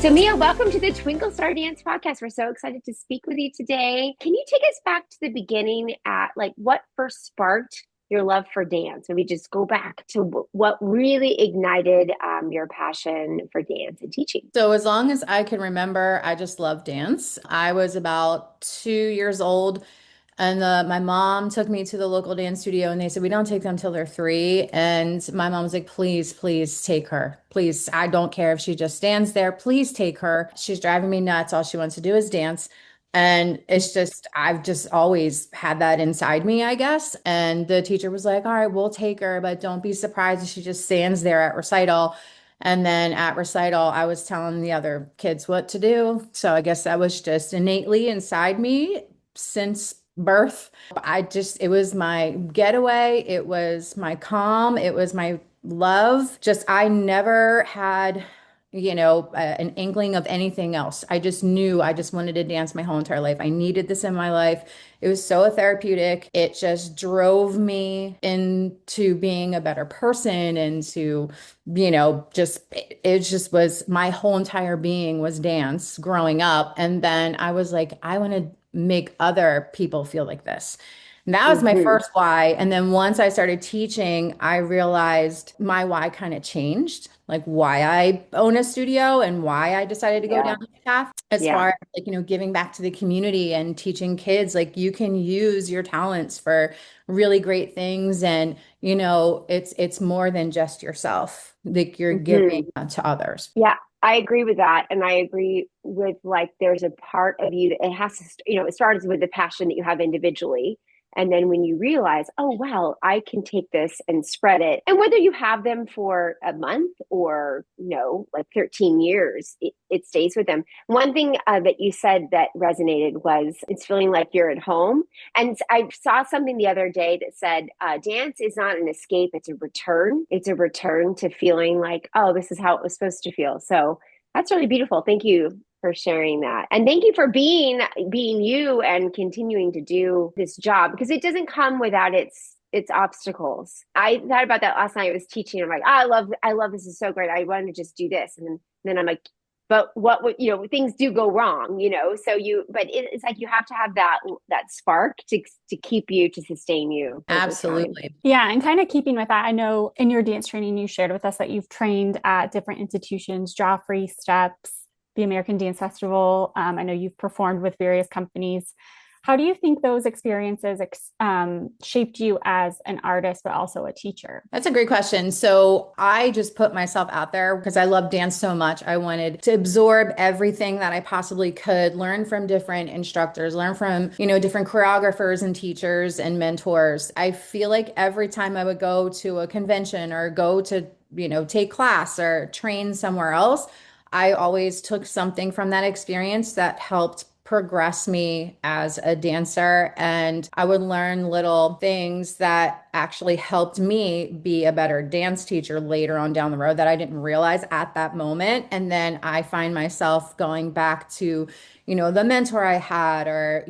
So, Mia, welcome to the Twinkle Star Dance podcast. We're so excited to speak with you today. Can you take us back to the beginning at like what first sparked your love for dance? Maybe just go back to what really ignited your passion for dance and teaching. So as long as I can remember, I just love dance. I was about 2 years old, and my mom took me to the local dance studio, and they said we don't take them till they're three. And my mom was like, "Please, please take her. Please, I don't care if she just stands there. Please take her. She's driving me nuts. All she wants to do is dance." And it's just, I've just always had that inside me, I guess. And the teacher was like, "All right, we'll take her, but don't be surprised if she just stands there at recital." And then at recital, I was telling the other kids what to do. So I guess that was just innately inside me since birth. It was my getaway. It was my calm. It was my love. Just, I never had, an inkling of anything else. I just knew I just wanted to dance my whole entire life. I needed this in my life. It was so therapeutic. It just drove me into being a better person and to, it just was my whole entire being was dance growing up. And then I was like, I want to make other people feel like this. And that was my Hmm. first why. And then once I started teaching, I realized my why kind of changed, like why I own a studio and why I decided to go Yeah. down this path as Yeah. far as like, giving back to the community and teaching kids, like you can use your talents for really great things. And, it's more than just yourself, like you're giving Hmm. to others. Yeah. I agree with that. And I agree with like there's a part of you that it has to, it starts with the passion that you have individually. And then when you realize, oh, well, I can take this and spread it. And whether you have them for a month or, like 13 years, it stays with them. One thing that you said that resonated was it's feeling like you're at home. And I saw something the other day that said dance is not an escape, it's a return. It's a return to feeling like, oh, this is how it was supposed to feel. So that's really beautiful. Thank you for sharing that. And thank you for being you and continuing to do this job because it doesn't come without its obstacles. I thought about that last night. I was teaching. I'm like, oh, I love this is so great. I want to just do this. And then I'm like, but what would things do go wrong, so it's like you have to have that spark to keep you to sustain you over time. Absolutely. Yeah, and kind of keeping with that, I know in your dance training, you shared with us that you've trained at different institutions, Joffrey, Steps, the American Dance Festival. I know you've performed with various companies. How do you think those experiences shaped you as an artist, but also a teacher? That's a great question. So I just put myself out there because I love dance so much. I wanted to absorb everything that I possibly could, learn from different instructors, learn from, different choreographers and teachers and mentors. I feel like every time I would go to a convention or go to, take class or train somewhere else, I always took something from that experience that helped progress me as a dancer. And I would learn little things that actually helped me be a better dance teacher later on down the road that I didn't realize at that moment. And then I find myself going back to, the mentor I had, or,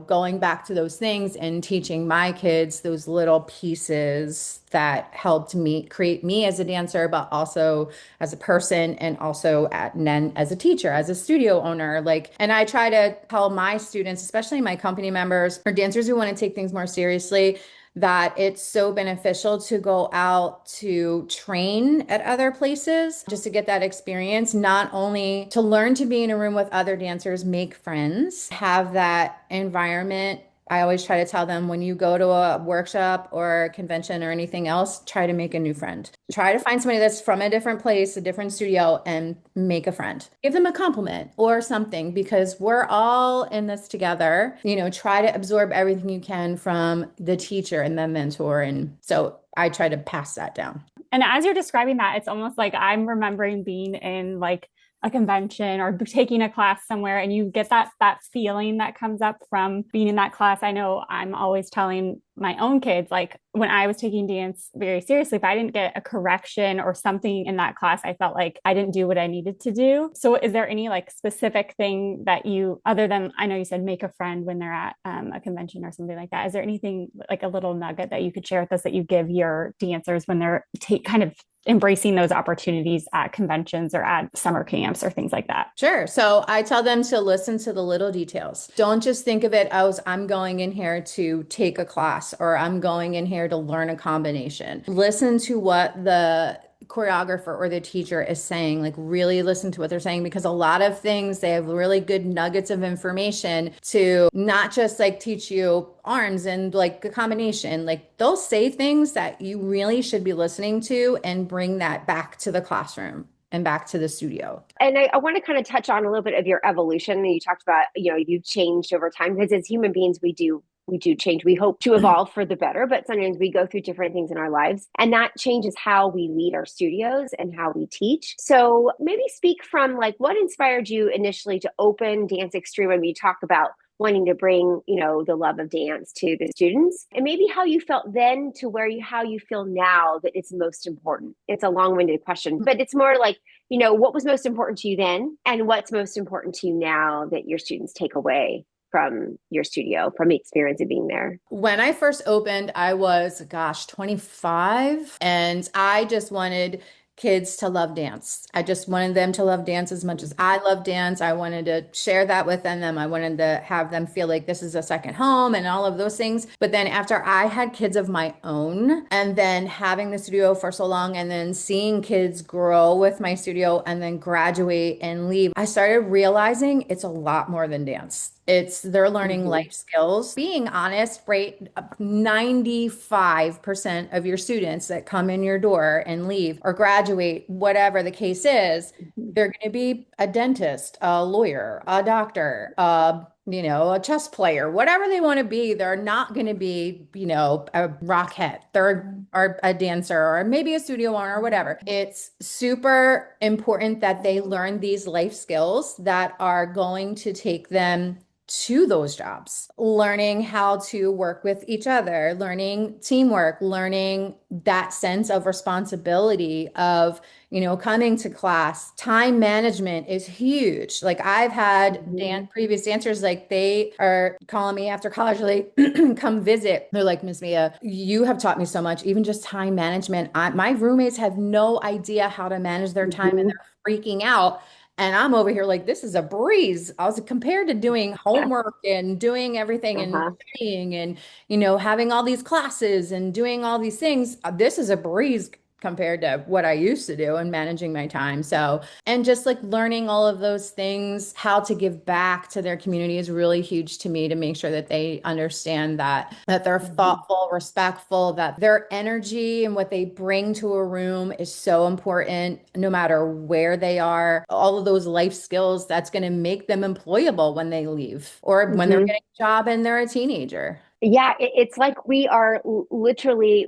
going back to those things and teaching my kids those little pieces that helped me create me as a dancer, but also as a person and also and then as a teacher, as a studio owner. And I try to tell my students, especially my company members or dancers who want to take things more seriously, that it's so beneficial to go out to train at other places just to get that experience, not only to learn to be in a room with other dancers, make friends, have that environment. I always try to tell them when you go to a workshop or a convention or anything else, try to make a new friend. Try to find somebody that's from a different place, a different studio, and make a friend. Give them a compliment or something because we're all in this together. Try to absorb everything you can from the teacher and the mentor. And so I try to pass that down. And as you're describing that, it's almost like I'm remembering being in like a convention or taking a class somewhere and you get that feeling that comes up from being in that class. I know I'm always telling my own kids, like when I was taking dance very seriously, if I didn't get a correction or something in that class, I felt like I didn't do what I needed to do. So is there any like specific thing that you, other than, I know you said make a friend when they're at a convention or something like that, is there anything like a little nugget that you could share with us that you give your dancers when they're kind of embracing those opportunities at conventions or at summer camps or things like that? Sure. So I tell them to listen to the little details. Don't just think of it as I'm going in here to take a class or I'm going in here to learn a combination. Listen to what the choreographer or the teacher is saying, like really listen to what they're saying, because a lot of things they have really good nuggets of information to not just like teach you arms and like a combination. Like they'll say things that you really should be listening to and bring that back to the classroom and back to the studio. And I want to kind of touch on a little bit of your evolution. You talked about, you've changed over time because as human beings, we do change. We hope to evolve for the better, but sometimes we go through different things in our lives and that changes how we lead our studios and how we teach. So maybe speak from like what inspired you initially to open Dance Extreme when you talk about wanting to bring, the love of dance to the students and maybe how you felt then to how you feel now that it's most important. It's a long-winded question, but it's more like, what was most important to you then and what's most important to you now that your students take away from your studio, from the experience of being there? When I first opened, I was, 25, and I just wanted kids to love dance. I just wanted them to love dance as much as I love dance. I wanted to share that with them. I wanted to have them feel like this is a second home and all of those things. But then after I had kids of my own and then having the studio for so long and then seeing kids grow with my studio and then graduate and leave, I started realizing it's a lot more than dance. They're learning life skills. Being honest, right? 95% of your students that come in your door and leave or graduate, whatever the case is, they're going to be a dentist, a lawyer, a doctor, a chess player, whatever they want to be. They're not going to be, a rockhead. Or a dancer or maybe a studio owner or whatever. It's super important that they learn these life skills that are going to take them to those jobs, learning how to work with each other, learning teamwork, learning that sense of responsibility of, coming to class. Time management is huge. Like I've had previous dancers, like they are calling me after college, like come visit. They're like, Miss Mea, you have taught me so much, even just time management. My roommates have no idea how to manage their time and they're freaking out. And I'm over here like, this is a breeze. I was compared to doing homework and doing everything and studying and, having all these classes and doing all these things. This is a breeze compared to what I used to do and managing my time. So, and just like learning all of those things, how to give back to their community is really huge to me to make sure that they understand that they're thoughtful, respectful, that their energy and what they bring to a room is so important no matter where they are. All of those life skills that's going to make them employable when they leave or when they're getting a job and they're a teenager. Yeah, it's like we are literally,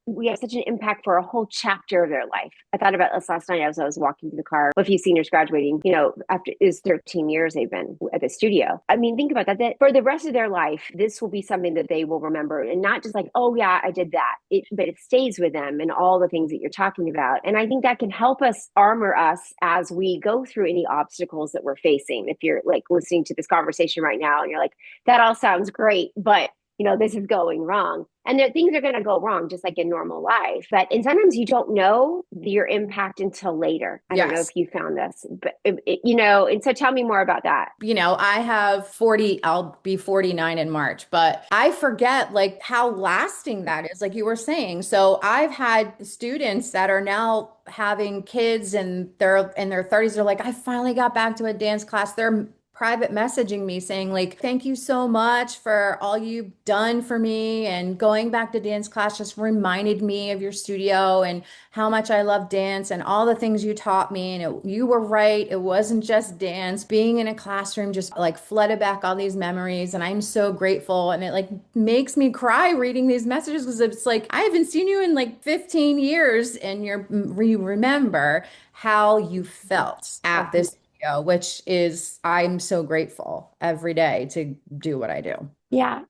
we have such an impact for a whole chapter of their life. I thought about this last night as I was walking to the car. A few seniors graduating, after is 13 years they've been at the studio. I mean, think about that for the rest of their life, this will be something that they will remember and not just like, oh yeah, I did that. But it stays with them and all the things that you're talking about. And I think that can help us armor us as we go through any obstacles that we're facing. If you're like listening to this conversation right now and you're like, that all sounds great, but this is going wrong. And things are going to go wrong just like in normal life. And sometimes you don't know your impact until later. I don't know if you found this, but, and so tell me more about that. I have 40, I'll be 49 in March, but I forget like how lasting that is, like you were saying. So I've had students that are now having kids and they're in their 30s. They're like, I finally got back to a dance class. They're private messaging me saying like, thank you so much for all you've done for me. And going back to dance class just reminded me of your studio and how much I love dance and all the things you taught me. And you were right. It wasn't just dance. Being in a classroom just like flooded back all these memories. And I'm so grateful. And it like makes me cry reading these messages because it's like, I haven't seen you in like 15 years and you remember how you felt at this, which is, I'm so grateful every day to do what I do. Yeah.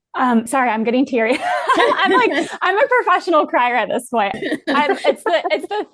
Sorry, I'm getting teary. I'm a professional crier at this point. It's the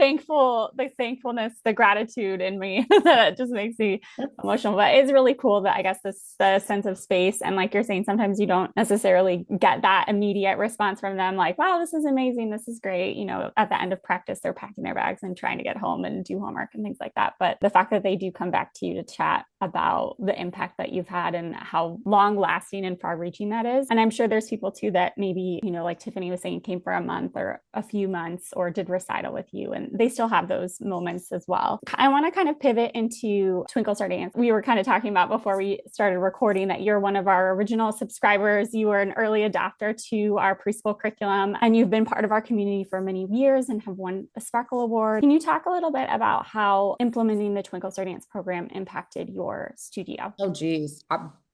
thankfulness, the gratitude in me that just makes me emotional. But it's really cool that I guess the sense of space, and like you're saying, sometimes you don't necessarily get that immediate response from them, like, wow, this is amazing, this is great. At the end of practice, they're packing their bags and trying to get home and do homework and things like that. But the fact that they do come back to you to chat about the impact that you've had and how long lasting and far reaching that is. And I'm sure there's people too that maybe, like Tiffany was saying, came for a month or a few months or did recital with you, and they still have those moments as well. I want to kind of pivot into Twinkle Star Dance. We were kind of talking about before we started recording that you're one of our original subscribers. You were an early adopter to our preschool curriculum, and you've been part of our community for many years and have won a Sparkle Award. Can you talk a little bit about how implementing the Twinkle Star Dance program impacted your studio? Oh, geez.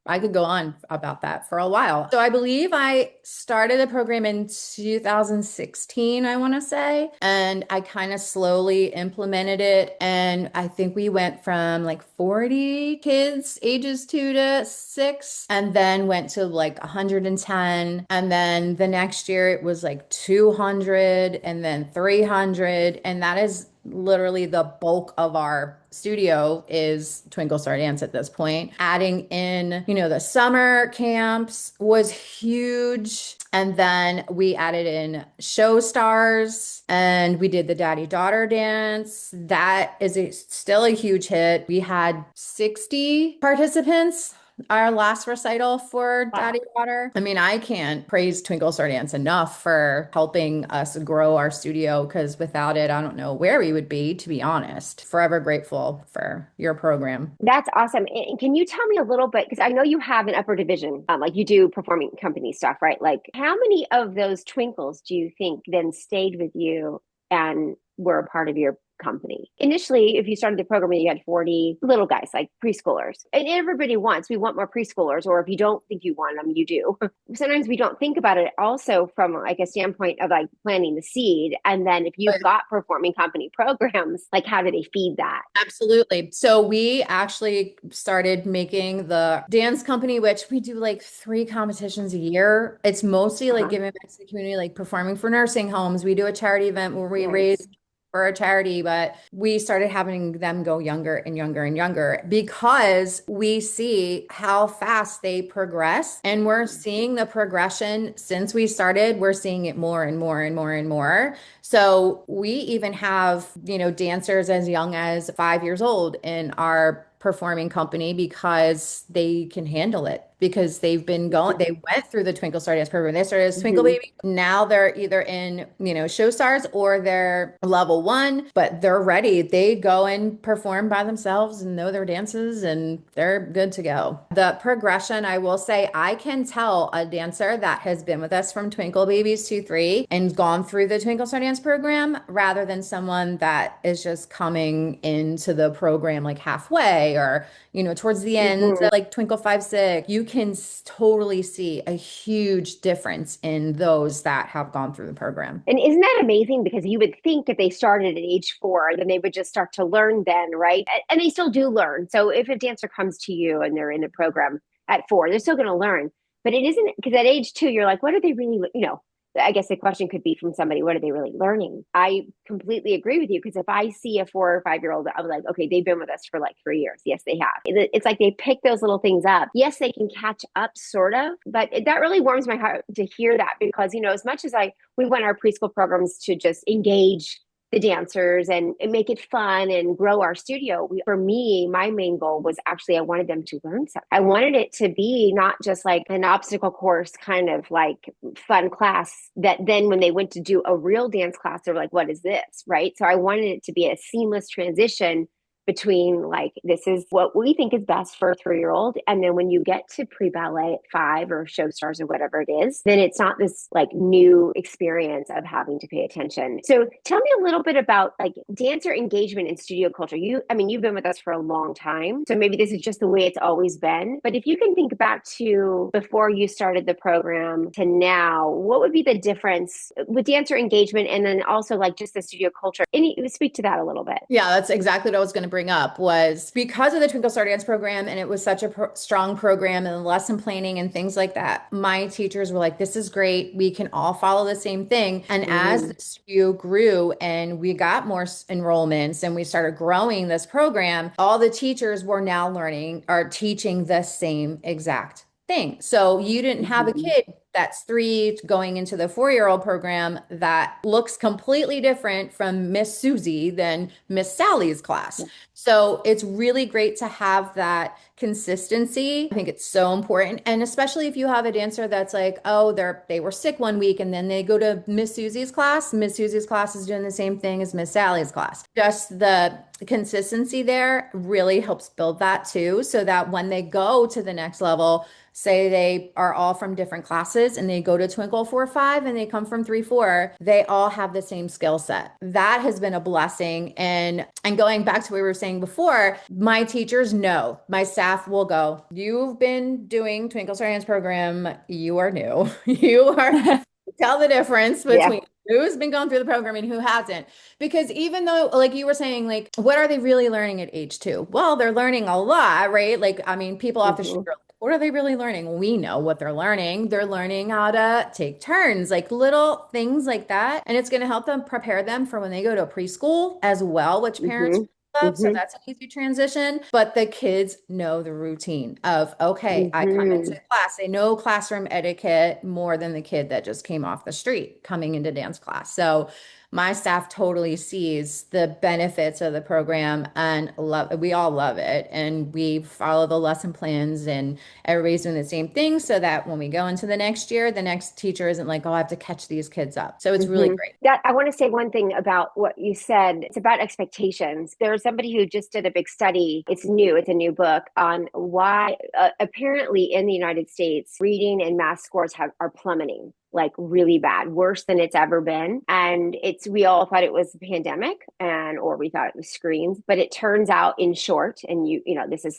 I could go on about that for a while. So I believe I started the program in 2016, I want to say, and I kind of slowly implemented it. And I think we went from like 40 kids ages 2 to 6, and then went to like 110. And then the next year it was like 200 and then 300. And that is literally the bulk of our studio is Twinkle Star Dance at this point. Adding in, the summer camps was huge. And then we added in show stars and we did the daddy daughter dance. That is still a huge hit. We had 60 participants our last recital for Daddy Daughter. I mean, I can't praise Twinkle Star Dance enough for helping us grow our studio, because without it, I don't know where we would be, to be honest. Forever grateful for your program. That's awesome. And can you tell me a little bit, because I know you have an upper division, like you do performing company stuff, right? Like how many of those twinkles do you think then stayed with you and were a part of your company? Initially, if you started the program and you had 40 little guys, like preschoolers, and everybody we want more preschoolers, or if you don't think you want them, you do. Sometimes we don't think about it also from like a standpoint of like planting the seed. And then if you've got performing company programs, like how do they feed that? Absolutely. So we actually started making the dance company, which we do like 3 competitions a year. It's mostly like giving back to the community, like performing for nursing homes. We do a charity event where we raise for a charity, but we started having them go younger and younger and younger because we see how fast they progress, and we're seeing the progression since we started. We're seeing it more and more and more and more. So we even have, dancers as young as 5 years old in our performing company because they can handle it, because they went through the Twinkle Star Dance program. They started as Twinkle Baby. Now they're either in, show stars or they're level 1, but they're ready. They go and perform by themselves and know their dances and they're good to go. The progression, I will say, I can tell a dancer that has been with us from Twinkle Babies 2-3 and gone through the Twinkle Star Dance program rather than someone that is just coming into the program like halfway or, towards the end, like Twinkle 5-6. You can totally see a huge difference in those that have gone through the program. And isn't that amazing? Because you would think if they started at age 4, then they would just start to learn then, right? And they still do learn. So if a dancer comes to you and they're in the program at 4, they're still going to learn. But it isn't, because at age 2, you're like, what are they really, I guess the question could be from somebody, what are they really learning? I completely agree with you, because if I see a 4 or 5-year-old, I'm like, okay, they've been with us for like 3 years. Yes, they have. It's like they pick those little things up. Yes, they can catch up sort of, but that really warms my heart to hear that, because, as much as we want our preschool programs to just engage the dancers and make it fun and grow our studio. For me, my main goal was actually I wanted them to learn something. I wanted it to be not just like an obstacle course kind of like fun class that then when they went to do a real dance class, they're like, what is this? Right. So I wanted it to be a seamless transition between like, this is what we think is best for a 3-year-old. And then when you get to pre-ballet at 5 or show stars or whatever it is, then it's not this like new experience of having to pay attention. So tell me a little bit about like dancer engagement in studio culture. You've been with us for a long time. So maybe this is just the way it's always been. But if you can think back to before you started the program to now, what would be the difference with dancer engagement and then also like just the studio culture? Speak to that a little bit. Yeah, that's exactly what I was going to bring up was because of the Twinkle Star Dance program, and it was such a strong program and lesson planning and things like that. My teachers were like, this is great. We can all follow the same thing. And as the SU grew and we got more enrollments and we started growing this program, all the teachers were now are teaching the same exact thing. So you didn't have a kid that's 3 going into the 4-year-old program that looks completely different from Miss Susie than Miss Sally's class. So it's really great to have that consistency. I think it's so important. And especially if you have a dancer that's like, oh, they were sick one week and then they go to Miss Susie's class. Miss Susie's class is doing the same thing as Miss Sally's class. Just the consistency there really helps build that too, so that when they go to the next level, say they are all from different classes and they go to Twinkle 4-5 and they come from 3-4, they all have the same skill set. That has been a blessing. And going back to what we were saying before, my teachers know, my staff will go, you've been doing Twinkle Star Dance program, you are new. You are tell the difference between who's been going through the program and who hasn't. Because even though, like you were saying, like, what are they really learning at age 2? Well, they're learning a lot, right? Like, I mean, people off the street are like, what are they really learning? We know what they're learning. They're learning how to take turns, like little things like that. And it's going to help them prepare them for when they go to preschool as well, which parents love. So that's an easy transition. But the kids know the routine of, okay, I come into class. They know classroom etiquette more than the kid that just came off the street coming into dance class. So my staff totally sees the benefits of the program and we all love it. And we follow the lesson plans and everybody's doing the same thing so that when we go into the next year, the next teacher isn't like, oh, I have to catch these kids up. So it's really great. I want to say one thing about what you said. It's about expectations. There's somebody who just did a big study. It's a new book on why apparently in the United States, reading and math scores are plummeting. Like really bad, worse than it's ever been. And we all thought it was the pandemic or we thought it was screens, but it turns out in short, and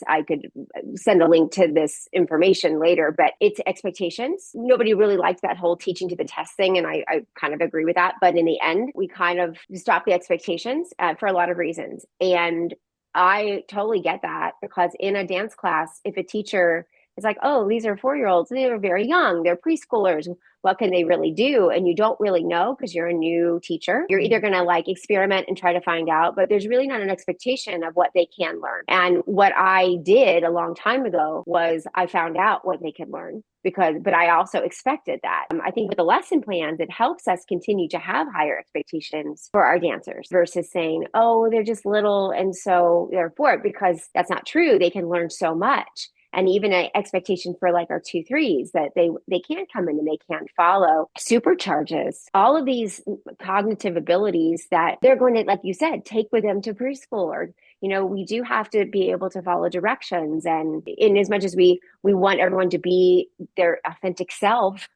I could send a link to this information later, but it's expectations. Nobody really liked that whole teaching to the test thing. And I kind of agree with that. But in the end, we kind of stopped the expectations for a lot of reasons. And I totally get that because in a dance class, if a teacher is like, oh, these are 4-year-olds, they're very young, they're preschoolers, what can they really do? And you don't really know because you're a new teacher. You're either going to like experiment and try to find out, but there's really not an expectation of what they can learn. And what I did a long time ago was I found out what they could learn but I also expected that. I think with the lesson plans, it helps us continue to have higher expectations for our dancers versus saying, oh, they're just little and so therefore, because that's not true. They can learn so much. And even an expectation for like our 2-3s that they can't come in and they can't follow supercharges all of these cognitive abilities that they're going to, like you said, take with them to preschool. Or we do have to be able to follow directions, and in as much as we want everyone to be their authentic self,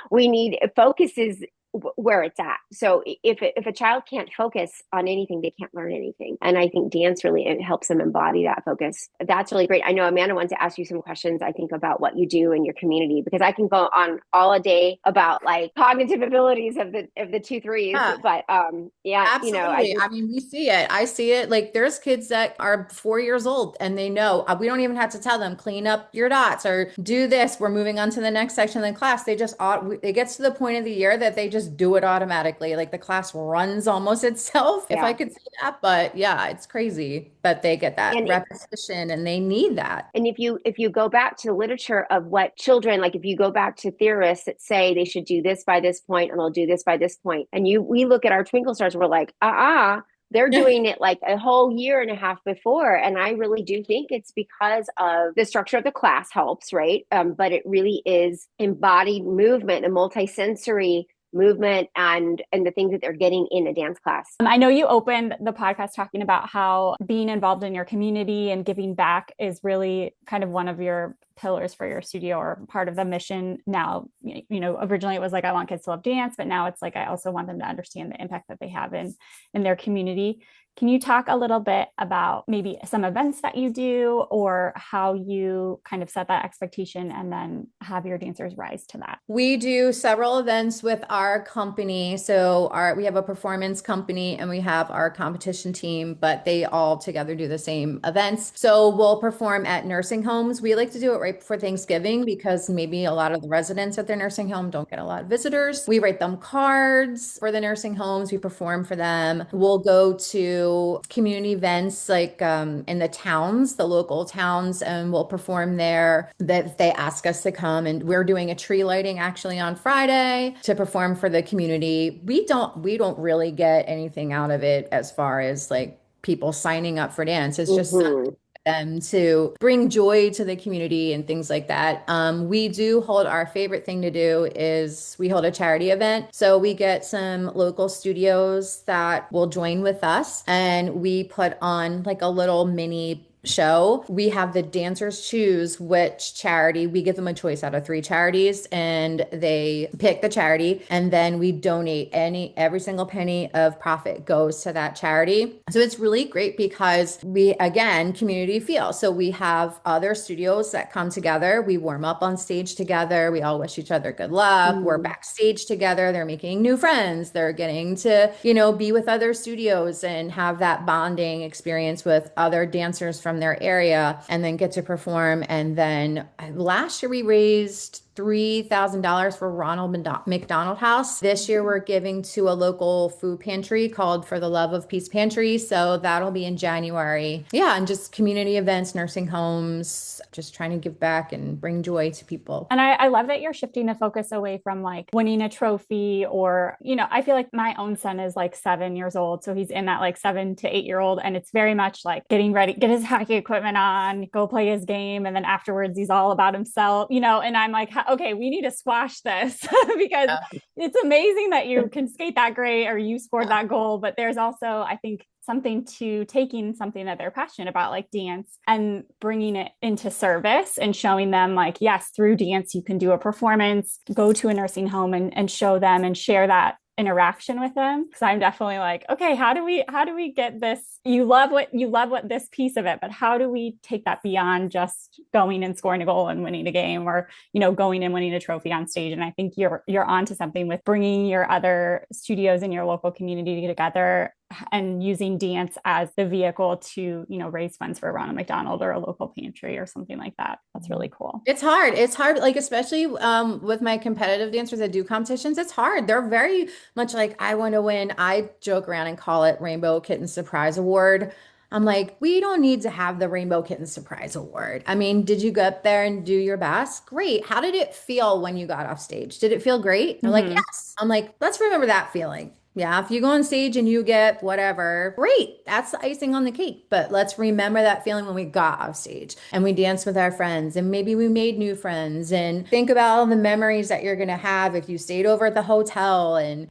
we need focuses where it's at. So if a child can't focus on anything, they can't learn anything. And I think dance really helps them embody that focus. That's really great. I know Amanda wants to ask you some questions, I think, about what you do in your community, because I can go on all a day about like cognitive abilities of the 2-3s. But absolutely. I mean, we see it. I see it. Like there's kids that are 4 years old and they know we don't even have to tell them clean up your dots or do this. We're moving on to the next section of the class. They just it gets to the point of the year that they just do it automatically. Like the class runs almost itself, if I could say that. But yeah, it's crazy. But they get that repetition and they need that. And if you go back to the literature of what children, like if you go back to theorists that say they should do this by this point and they'll do this by this point, and we look at our Twinkle Stars, we're like, they're doing it like a whole year and a half before. And I really do think it's because of the structure of the class helps, right? But it really is embodied movement and multisensory movement and the things that they're getting in a dance class. I know you opened the podcast talking about how being involved in your community and giving back is really kind of one of your pillars for your studio or part of the mission now? Originally it was like, I want kids to love dance, but now it's like, I also want them to understand the impact that they have in their community. Can you talk a little bit about maybe some events that you do or how you kind of set that expectation and then have your dancers rise to that? We do several events with our company. So we have a performance company and we have our competition team, but they all together do the same events. So we'll perform at nursing homes. We like to do it right before Thanksgiving because maybe a lot of the residents at their nursing home don't get a lot of visitors. We write them cards for the nursing homes. We perform for them. We'll go to community events like in the towns, the local towns, and we'll perform there that they ask us to come. And we're doing a tree lighting actually on Friday to perform for the community. We don't really get anything out of it as far as like people signing up for dance. It's just them to bring joy to the community and things like that. We do hold our favorite thing to do is we hold a charity event. So we get some local studios that will join with us and we put on like a little mini show. We have the dancers choose which charity. We give them a choice out of 3 charities and they pick the charity and then we donate every single penny of profit goes to that charity. So it's really great because again, community feel. So we have other studios that come together. We warm up on stage together. We all wish each other good luck. We're backstage together. They're making new friends. They're getting to, be with other studios and have that bonding experience with other dancers from their area and then get to perform. And then last year we raised $3,000 for Ronald McDonald House. This year we're giving to a local food pantry called For the Love of Peace Pantry. So that'll be in January. Yeah, and just community events, nursing homes, just trying to give back and bring joy to people. And I love that you're shifting the focus away from like winning a trophy or, I feel like my own son is like 7 years old. So he's in that like 7 to 8 year old. And it's very much like getting ready, get his hockey equipment on, go play his game. And then afterwards he's all about himself, and I'm like, okay, we need to squash this because it's amazing that you can skate that great or you scored that goal. But there's also, I think, something to taking something that they're passionate about, like dance, and bringing it into service and showing them like, yes, through dance, you can do a performance, go to a nursing home and show them and share that interaction with them. Because I'm definitely like, okay, how do we get this? You love what this piece of it, but how do we take that beyond just going and scoring a goal and winning a game or, going and winning a trophy on stage? And I think you're onto something with bringing your other studios in your local community together and using dance as the vehicle to, raise funds for Ronald McDonald or a local pantry or something like that. That's really cool. It's hard. Like, especially with my competitive dancers that do competitions, it's hard. They're very much like, I want to win. I joke around and call it Rainbow Kitten Surprise Award. I'm like, we don't need to have the Rainbow Kitten Surprise Award. I mean, did you go up there and do your best? Great. How did it feel when you got off stage? Did it feel great? They're like, yes. I'm like, let's remember that feeling. Yeah, if you go on stage and you get whatever, great. That's the icing on the cake. But let's remember that feeling when we got off stage and we danced with our friends and maybe we made new friends, and think about all the memories that you're going to have if you stayed over at the hotel and,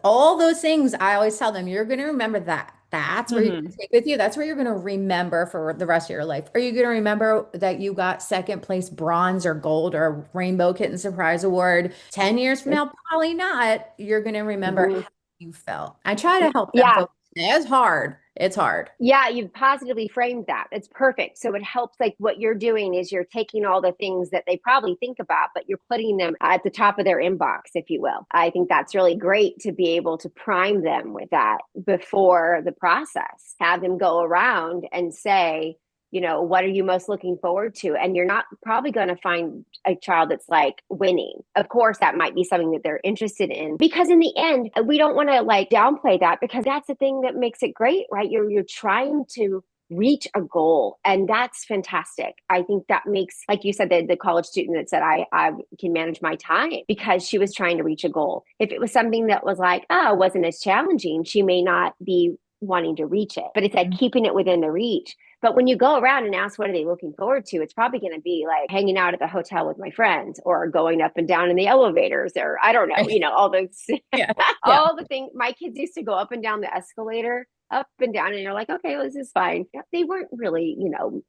all those things. I always tell them, you're going to remember that. That's where you're going to take with you. That's where you're going to remember for the rest of your life. Are you going to remember that you got second place bronze or gold or Rainbow Kitten Surprise Award 10 years from now? Probably not. You're going to remember how you felt. I try to help them focus. It's hard. It's hard. Yeah, you've positively framed that. It's perfect. So it helps, like what you're doing is you're taking all the things that they probably think about, but you're putting them at the top of their inbox, if you will. I think that's really great to be able to prime them with that before the process. Have them go around and say, what are you most looking forward to? And you're not probably going to find a child that's like winning. Of course, that might be something that they're interested in, because in the end, we don't want to like downplay that, because that's the thing that makes it great, right? You're trying to reach a goal, and that's fantastic. I think that makes, like you said, the college student that said, I can manage my time because she was trying to reach a goal. If it was something that was like, wasn't as challenging, she may not be wanting to reach it, but it's like keeping it within the reach. But when you go around and ask what are they looking forward to, it's probably going to be like hanging out at the hotel with my friends or going up and down in the elevators, or I don't know, all those, all the things. My kids used to go up and down the escalator up and down, and you're like, okay, well, this is fine. They weren't really,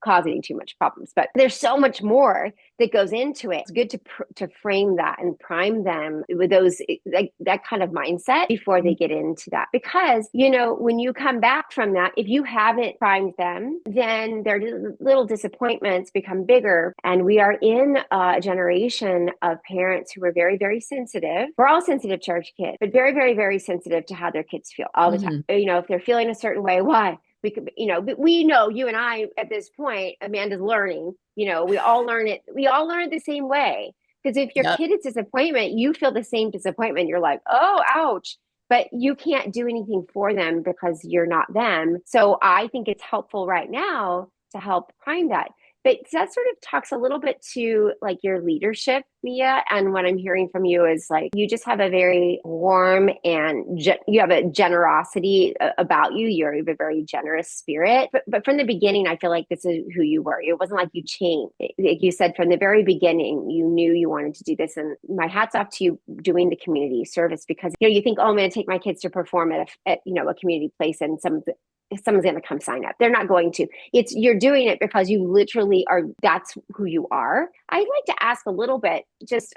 causing too much problems, but there's so much more that goes into it. It's good to frame that and prime them with those, like that kind of mindset before they get into that. Because, when you come back from that, if you haven't primed them, then their little disappointments become bigger. And we are in a generation of parents who are very, very sensitive. We're all sensitive to our kids, but very, very, very sensitive to how their kids feel all the time. If they're feeling a certain way, why? We could, but we know, you and I at this point, Amanda's learning, we all learn it. We all learn it the same way. Because if your kid is disappointment, you feel the same disappointment. You're like, oh, ouch. But you can't do anything for them because you're not them. So I think it's helpful right now to help prime that. But that sort of talks a little bit to like your leadership, Mea. And what I'm hearing from you is like you just have a very warm and you have a generosity about you. You have a very generous spirit. But from the beginning, I feel like this is who you were. It wasn't like you changed. Like you said, from the very beginning, you knew you wanted to do this. And my hat's off to you doing the community service because you think, oh, I'm going to take my kids to perform at a community place, and someone's going to come sign up. They're not going to. You're doing it because you literally are. That's who you are. I'd like to ask a little bit just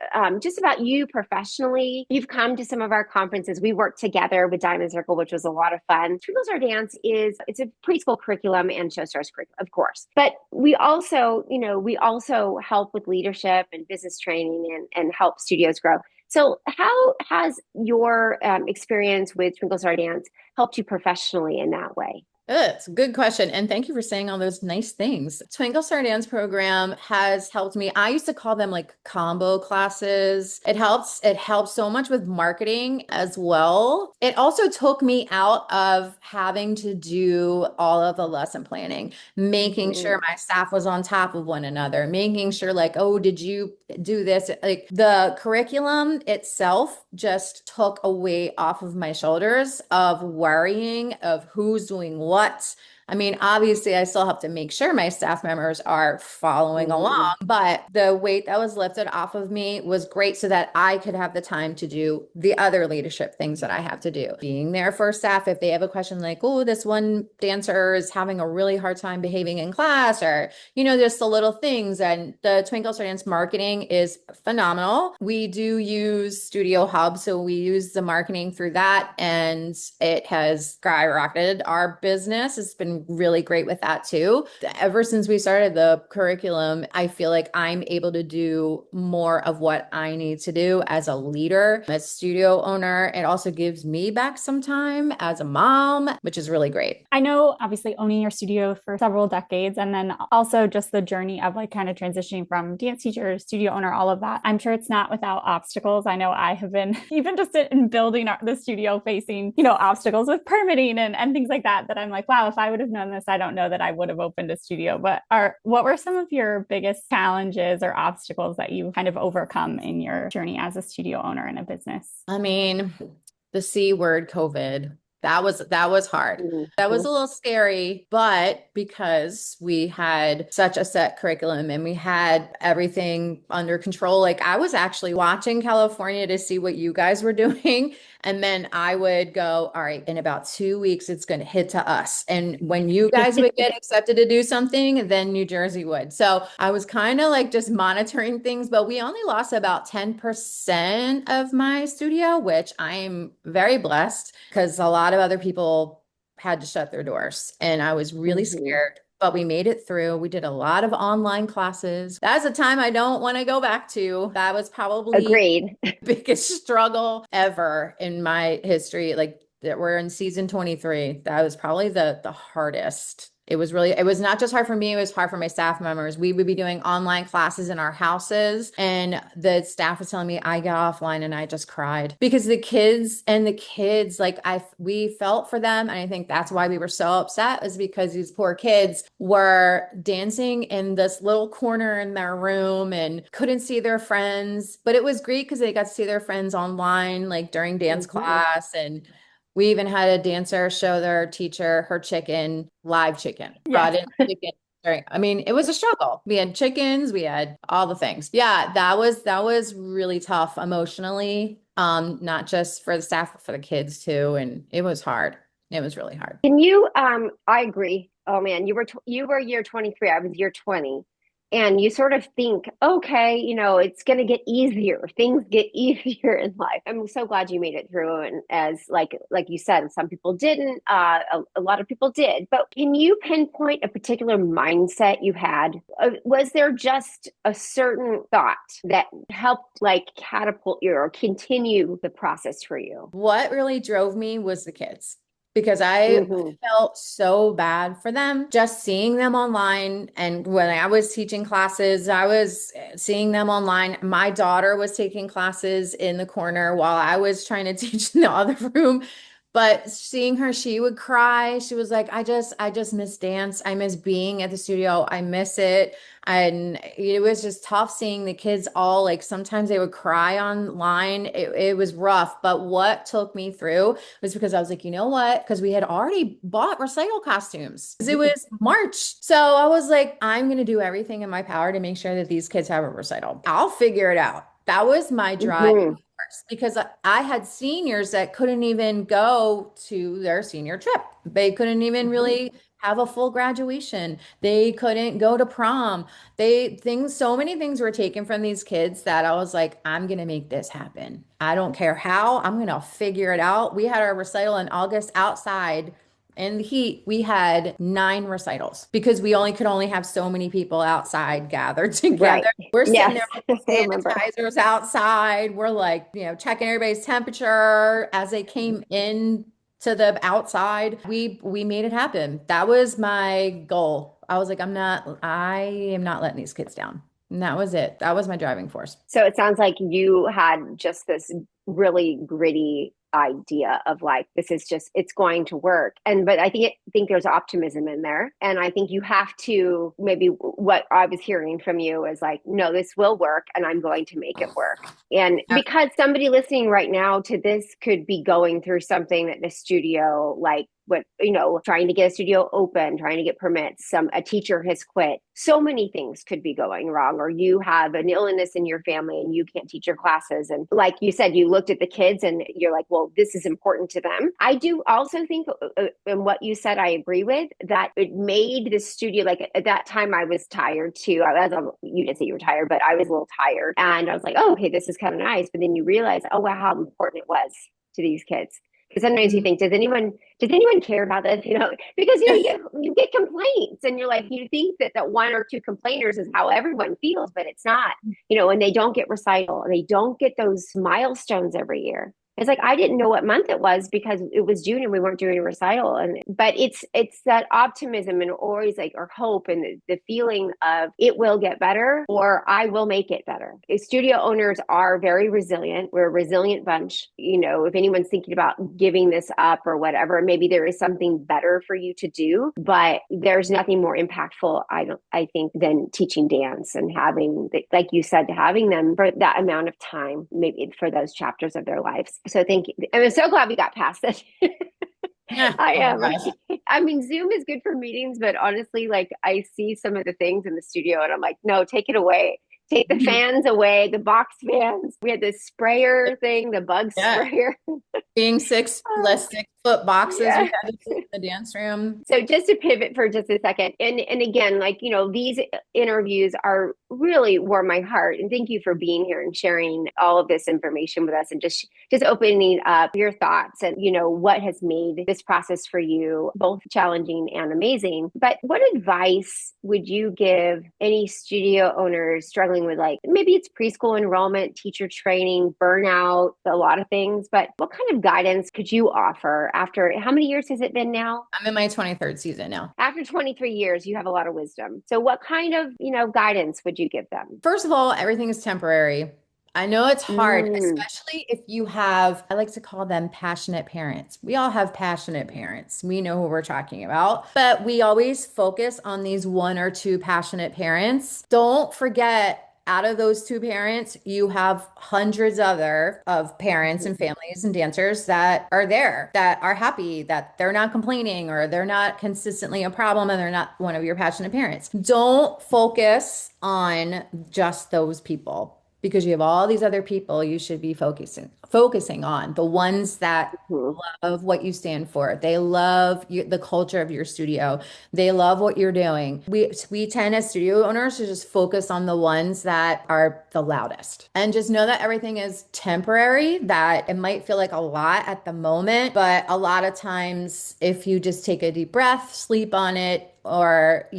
about you professionally. You've come to some of our conferences. We worked together with Diamond Circle, which was a lot of fun. Twinkle Star Dance it's a preschool curriculum and Show Stars curriculum, of course. But we also help with leadership and business training and help studios grow. So how has your experience with Twinkle Star Dance helped you professionally in that way? It's a good question. And thank you for saying all those nice things. Twinkle Star Dance program has helped me. I used to call them like combo classes. It helps so much with marketing as well. It also took me out of having to do all of the lesson planning, making sure my staff was on top of one another, making sure like, oh, did you do this? Like the curriculum itself just took a weight off of my shoulders of worrying of who's doing what. I mean, obviously, I still have to make sure my staff members are following along, but the weight that was lifted off of me was great so that I could have the time to do the other leadership things that I have to do. Being there for staff, if they have a question like, oh, this one dancer is having a really hard time behaving in class, or, just the little things. And the Twinkle Star Dance marketing is phenomenal. We do use Studio Hub, so we use the marketing through that, and it has skyrocketed. Our business has been really great with that too. Ever since we started the curriculum, I feel like I'm able to do more of what I need to do as a leader, as studio owner. It also gives me back some time as a mom, which is really great. I know obviously owning your studio for several decades, and then also just the journey of like kind of transitioning from dance teacher, studio owner, all of that. I'm sure it's not without obstacles. I know I have been even just in building the studio facing, obstacles with permitting and things like that I'm like, wow, if I would have known this, I don't know that I would have opened a studio. But what were some of your biggest challenges or obstacles that you kind of overcome in your journey as a studio owner in a business? I mean, the C word, COVID. That was hard. That was a little scary, but because we had such a set curriculum and we had everything under control, like I was actually watching California to see what you guys were doing. And then I would go, all right, in about 2 weeks, it's going to hit to us. And when you guys would get accepted to do something, then New Jersey would. So I was kind of like just monitoring things, but we only lost about 10% of my studio, which I'm very blessed because a lot of other people had to shut their doors. And I was really scared. But we made it through. We did a lot of online classes. That's a time I don't want to go back to. That was probably Agreed. the biggest struggle ever in my history. Like that we're in season 23. That was probably the hardest. It was not just hard for me, it was hard for my staff members. We would be doing online classes in our houses and the staff was telling me I got offline and I just cried because the kids, like we felt for them. And I think that's why we were so upset is because these poor kids were dancing in this little corner in their room and couldn't see their friends. But it was great because they got to see their friends online, like during dance class. And we even had a dancer show their teacher her chicken, live chicken, brought in chicken. I mean, it was a struggle. We had chickens, we had all the things. Yeah, that was really tough emotionally, not just for the staff, but for the kids too. And it was hard. It was really hard. Can you I agree. Oh man, you were year 23, I was year 20. And you sort of think, okay, it's going to get easier. Things get easier in life. I'm so glad you made it through. And as like you said, some people didn't. A lot of people did. But can you pinpoint a particular mindset you had? Was there just a certain thought that helped like catapult you or continue the process for you? What really drove me was the kids because I Hmm. felt so bad for them just seeing them online. And when I was teaching classes, I was seeing them online. My daughter was taking classes in the corner while I was trying to teach in the other room. But seeing her, she would cry. She was like, I just miss dance. I miss being at the studio. I miss it. And it was just tough seeing the kids all like sometimes they would cry online. It was rough. But what took me through was because I was like, you know what? Because we had already bought recital costumes. 'Cause it was March. So I was like, I'm going to do everything in my power to make sure that these kids have a recital. I'll figure it out. That was my drive Hmm. because I had seniors that couldn't even go to their senior trip. They couldn't even really have a full graduation. They couldn't go to prom. So many things were taken from these kids that I was like, I'm gonna make this happen. I don't care how, I'm gonna figure it out. We had our recital in August outside in the heat. We had 9 recitals because we only could only have so many people outside gathered Right. together. We're sitting Yes, there with I the remember. sanitizers outside. We're like, checking everybody's temperature as they came in to the outside. We made it happen. That was my goal. I was like, I am not letting these kids down. And that was it. That was my driving force. So it sounds like you had just this really gritty idea of like this is just it's going to work. And but I think there's optimism in there, and I think you have to maybe what I was hearing from you is like no, this will work and I'm going to make it work. And because somebody listening right now to this could be going through something that the studio like what trying to get a studio open, trying to get permits, a teacher has quit, so many things could be going wrong, or you have an illness in your family and you can't teach your classes. And like you said, you looked at the kids and you're like, well, this is important to them. I do also think in what you said, I agree with that. It made the studio, like at that time I was tired too. You didn't say you were tired, but I was a little tired and I was like, oh, okay, this is kind of nice. But then you realize, oh wow, how important it was to these kids. Because sometimes you think, does anyone care about this? Because you get complaints, and you're like, you think that one or two complainers is how everyone feels, but it's not. And they don't get recital, and they don't get those milestones every year. It's like I didn't know what month it was because it was June and we weren't doing a recital. But it's that optimism and always like or hope and the feeling of it will get better or I will make it better. Studio owners are very resilient. We're a resilient bunch. If anyone's thinking about giving this up or whatever, maybe there is something better for you to do. But there's nothing more impactful, I think, than teaching dance and having, like you said, having them for that amount of time, maybe for those chapters of their lives. So thank you. I'm so glad we got past it. Yeah. I Oh my am. gosh. I mean, Zoom is good for meetings, but honestly, like I see some of the things in the studio and I'm like, no, take it away. Take the fans away, the box fans. We had this sprayer thing, the bug Yeah. sprayer. Being less 6 foot boxes we Yeah. had to put in the dance room. So just to pivot for just a second, and again, like these interviews are really warm my heart, and thank you for being here and sharing all of this information with us, and just opening up your thoughts and what has made this process for you both challenging and amazing. But what advice would you give any studio owners struggling with like maybe it's preschool enrollment, teacher training, burnout, a lot of things? But what kind of guidance could you offer after how many years has it been now? I'm in my 23rd season now. After 23 years, you have a lot of wisdom. So what kind of, guidance would you give them? First of all, everything is temporary. I know it's hard, Mm, especially if you have, I like to call them passionate parents. We all have passionate parents. We know who we're talking about, but we always focus on these 1 or 2 passionate parents. Don't forget, out of those 2 parents, you have hundreds other of parents and families and dancers that are there, that are happy, that they're not complaining or they're not consistently a problem and they're not one of your passionate parents. Don't focus on just those people. because you have all these other people you should be focusing on, the ones that Mhm. love what you stand for. They love the culture of your studio. They love what you're doing. We tend as studio owners to just focus on the ones that are the loudest, and just know that everything is temporary, that it might feel like a lot at the moment, but a lot of times if you just take a deep breath, sleep on it, or,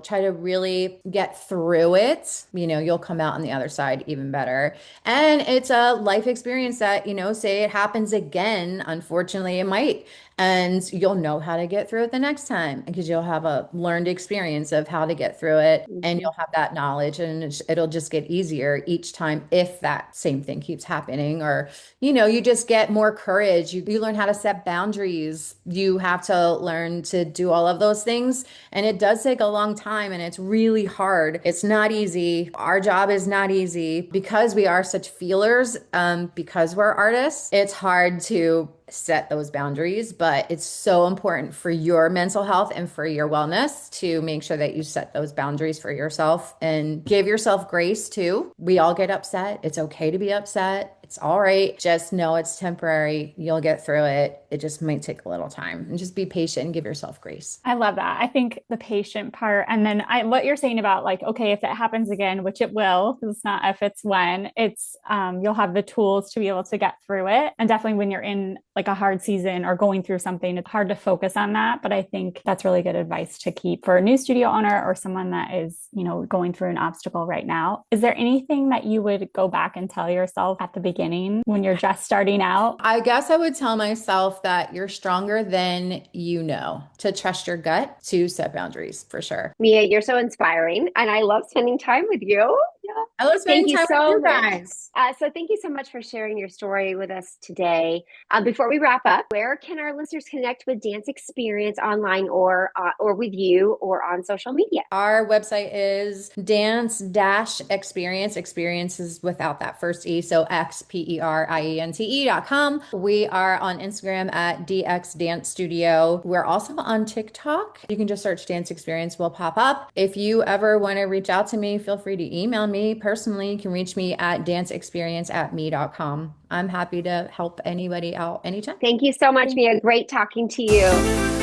try to really get through it, you'll come out on the other side even better. And it's a life experience that, say it happens again, unfortunately, it might. And you'll know how to get through it the next time because you'll have a learned experience of how to get through it, and Mhm. you'll have that knowledge, and it'll just get easier each time if that same thing keeps happening. Or, you just get more courage. You learn how to set boundaries. You have to learn to do all of those things. And it does take a long time, and it's really hard. It's not easy. Our job is not easy because we are such feelers, because we're artists. It's hard to set those boundaries, but it's so important for your mental health and for your wellness to make sure that you set those boundaries for yourself and give yourself grace too. We all get upset. It's okay to be upset. It's all right. Just know it's temporary. You'll get through it. It just might take a little time, and just be patient and give yourself grace. I love that. I think the patient part, and then what you're saying about like, okay, if it happens again, which it will, because it's not if, it's when, it's you'll have the tools to be able to get through it. And definitely when you're in like a hard season or going through something, it's hard to focus on that. But I think that's really good advice to keep for a new studio owner or someone that is, going through an obstacle right now. Is there anything that you would go back and tell yourself at the beginning when you're just starting out? I guess I would tell myself that you're stronger than you know, to trust your gut, to set boundaries for sure. Mea, you're so inspiring, and I love spending time with you. Yeah. I love Thank spending you time with so you much. guys. So thank you so much for sharing your story with us today. Before we wrap up, where can our listeners connect with Dance Experience online, or with you, or on social media? Our website is dance-experience. Experience is without that first E, so XPERIENTE.com. We are on Instagram at DX Dance Studio. We're also on TikTok. You can just search Dance Experience, will pop up. If you ever want to reach out to me, feel free to email me personally. You can reach me at danceexperience@me.com. I'm happy to help anybody out anytime. Thank you so much, Mea. Great talking to you.